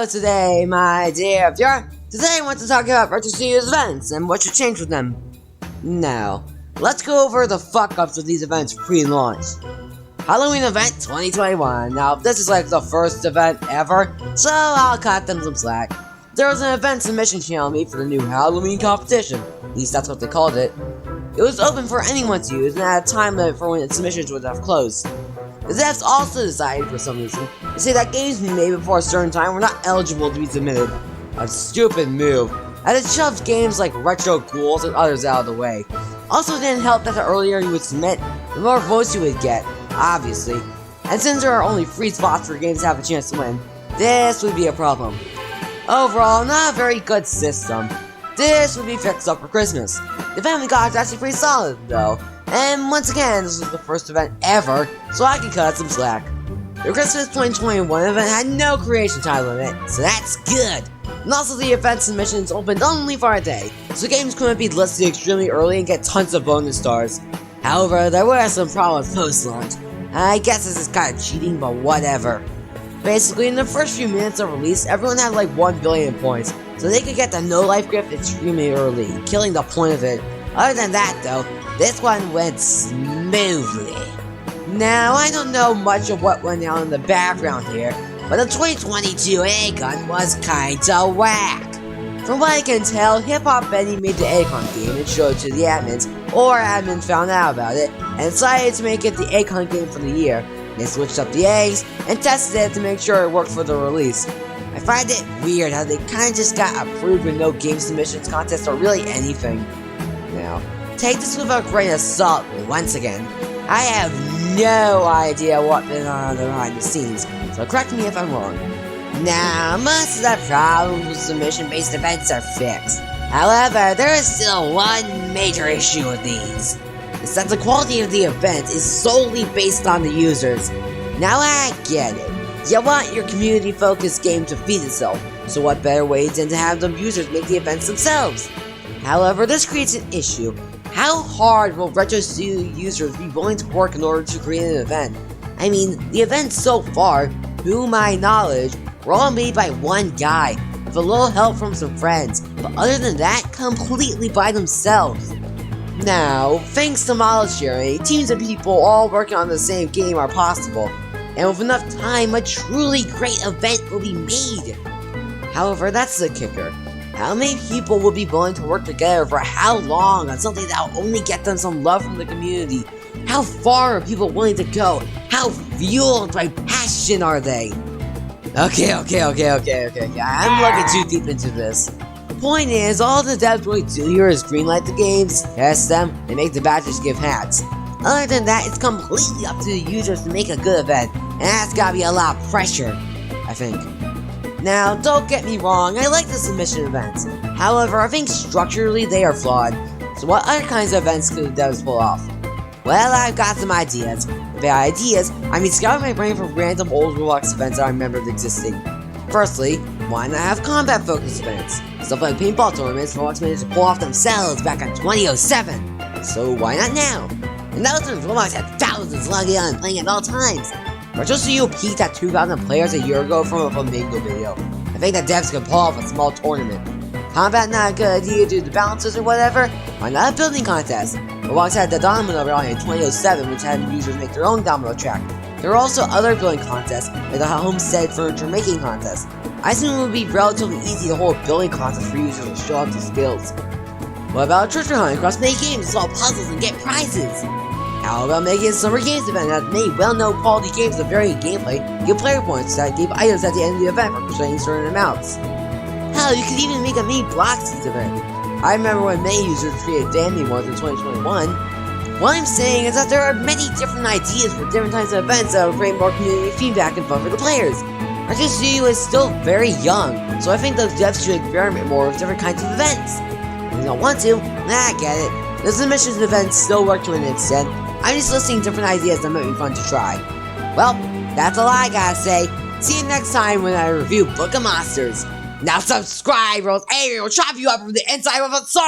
Hello today, my dear viewer. Today I want to talk about RetroStudio's events and what should change with them. Now, let's go over the fuck-ups of these events pre-launch. Halloween event 2021. Now, this is like the first event ever, so I'll cut them some slack. There was an event submission channel made for the new Halloween competition. At least that's what they called it. It was open for anyone to use and had a time limit for when its submissions would have closed. The devs also decided, for some reason, to say that games made before a certain time were not eligible to be submitted. A stupid move, as it shoved games like Retro Ghouls and others out of the way. Also, it didn't help that the earlier you would submit, the more votes you would get, obviously. And since there are only free spots for games to have a chance to win, this would be a problem. Overall, not a very good system. This would be fixed up for Christmas. The family guide is actually pretty solid, though. And once again, this was the first event ever, so I can cut some slack. The Christmas 2021 event had no creation time limit, so that's good. And also the event submissions opened only for a day, so games couldn't be listed extremely early and get tons of bonus stars. However, there were some problems post-launch. I guess this is kind of cheating, but whatever. Basically, in the first few minutes of release, everyone had like 1 billion points, so they could get the no-life gift extremely early, killing the point of it. Other than that though, this one went smoothly. Now, I don't know much of what went on in the background here, but the 2022 A-Gun was kinda whack. From what I can tell, Hip Hop Benny made the A-Con game and showed it to the admins, or admins found out about it, and decided to make it the A-Con game for the year. They switched up the eggs, and tested it to make sure it worked for the release. I find it weird how they kinda just got approved with no game submissions contest or really anything. Now, take this with a grain of salt once again. I have no idea what's been on behind the scenes, so correct me if I'm wrong. Now, most of the problems with submission-based events are fixed. However, there is still one major issue with these. It's that the quality of the event is solely based on the users. Now I get it. You want your community-focused game to feed itself, so what better way than to have the users make the events themselves? However, this creates an issue. How hard will RetroStudio users be willing to work in order to create an event? I mean, the events so far, to my knowledge, were all made by one guy, with a little help from some friends, but other than that, completely by themselves. Now, thanks to model sharing, teams of people all working on the same game are possible, and with enough time, a truly great event will be made. However, that's the kicker. How many people will be willing to work together for how long on something that will only get them some love from the community? How far are people willing to go? How fueled by passion are they? Okay, I'm looking too deep into this. The point is, all the devs really do here is greenlight the games, test them, and make the badges give hats. Other than that, it's completely up to the users to make a good event, and that's gotta be a lot of pressure, I think. Now, don't get me wrong, I like the submission events. However, I think structurally they are flawed. So what other kinds of events could the devs pull off? Well, I've got some ideas. By ideas, I mean scouting my brain for random old Roblox events that I remembered existing. Firstly, why not have combat-focused events? Stuff like pinball tournaments Roblox managed to pull off themselves back in 2007. So why not now? And that was when Roblox had thousands logging on and playing at all times. RetroStudio peaked at 2,000 players a year ago from a Flamingo video. I think that devs could pull off a small tournament. Combat not a good idea due to the balances or whatever? Why not a building contest? Roblox had the domino rally in 2007, which had users make their own domino track. There are also other building contests, like the homestead furniture making contest. I assume it would be relatively easy to hold a building contest for users to show off their skills. What about a treasure hunt across many games to solve puzzles and get prizes? How about making a summer games event that made well-known quality games with varying gameplay, give player points that gave items at the end of the event for playing certain amounts? Hell, you could even make a mini Bloxy's event. I remember when many users created Dandy ones in 2021. What I'm saying is that there are many different ideas for different types of events that will create more community feedback and fun for the players. RetroStudio is still very young, so I think the devs should experiment more with different kinds of events. If you don't want to, I get it. The submissions events still work to an extent. I'm just listing different ideas that might be fun to try. Well, that's all I gotta say. See you next time when I review Book of Monsters. Now subscribe or else Avery will chop you up from the inside with a sword!